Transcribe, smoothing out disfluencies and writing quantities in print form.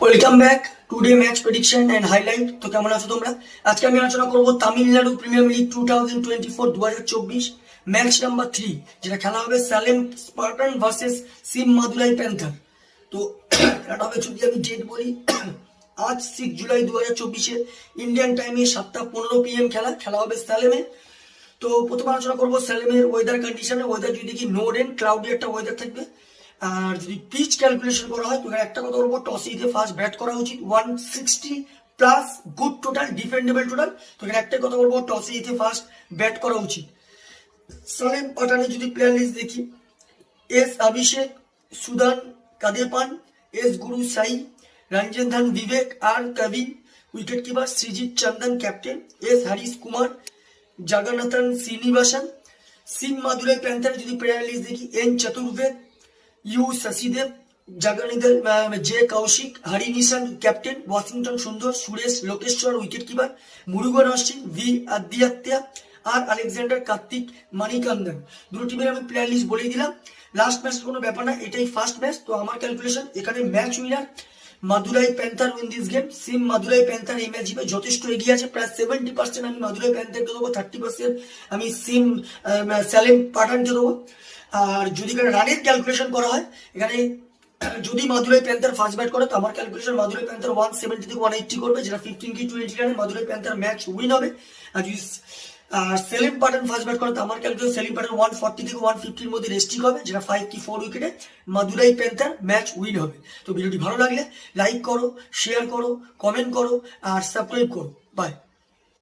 Welcome back today match prediction and highlight. তো কেমন আছো তোমরা? আজকে আমি আলোচনা করব Tamil Nadu premier league 2024 match number 3, যেটা খেলা হবে সালেম স্পার্টান ভার্সেস সিম মাদুরাই প্যান্থার। তো এটা হবে, যদি আমি ডেট বলি, আজ 6 জুলাই 2024 ইন্ডিয়ান টাইমে 7:15 PM খেলা হবে সালেমে। তো প্রথমে আলোচনা করবো সালেমের ওয়েদার কন্ডিশনে। ওয়েদার যদি দেখি নো রেন, ক্লাউডি একটা ওয়েদার থাকবে। আর যদি পিচ ক্যালকুলেশন করা হয় তো একটা কথা বলবো, টসে জিতে ফার্স্ট ব্যাট করা উচিত। 160 plus good total, defendable total. তো এখানে একটা কথা বলবো, টসে জিতে ফার্স্ট ব্যাট করা উচিত। সালেম পাঠানে যদি প্লেয়ার লিস্ট দেখি, এস অভিষেক, সুদান কাদেপান, এস গুরু সাই, রঞ্জন ধন বিবেক, আর Kavin. Wicket keeper Srijit Chandan, captain S Harish Kumar, Jagannathan Srinivasan. সিম মাদুরাই প্যান্থার যদি প্লেয়ার লিস্ট দেখি, এন চতুর্বেদ, ইউ শশীদেব, জগনিধর, জে কৌশিক, হরিনিশন captain, Washington Sundar, Suresh Lokeshwar wicket keeper, Murugan Ashwin, V Aditya, আর আলেকজান্ডার কার্তিক মানিকান্দন। দুটো টিমের আমি প্লেয়ার লিস্ট বলেই দিলাম। লাস্ট ম্যাচ কোনো ব্যাপার না, এটাই ফার্স্ট ম্যাচ। তো আমার ক্যালকুলেশন এখানে match winner Madurai panther win this game. SIM Madurai panther এই ম্যাচ জিতে যথেষ্ট এগিয়ে আছে, প্রায় 70% আমি মাদুরাই প্যান্থারকে দেবো, 30% আমি সিম সালেম পাঠানকে দেবো। আর যদি এখানে রানের ক্যালকুলেশন করা হয়, এখানে যদি মাদুরাই প্যান্থার ফার্স্ট ব্যাট করে তো আমার ক্যালকুলেশন মাদুরাই প্যান্থার 170 থেকে 180 করবে, যেটা 15 কি 20 রানে মাদুরাই প্যান্থার ম্যাচ উইন হবে। আর যদি সেলিম পাঠান ফার্স্ট ব্যাট করে তো আমার ক্যালকুলেশন সেলিম পাঠান 140 থেকে 150 মধ্যে রেস্টিং হবে, যেটা 5 কি 4 উইকেটে মাদুরাই প্যান্থার ম্যাচ উইন হবে। তো ভিডিওটি ভালো লাগলে লাইক করো, শেয়ার করো, কমেন্ট করো আর সাবস্ক্রাইব করো। বাই।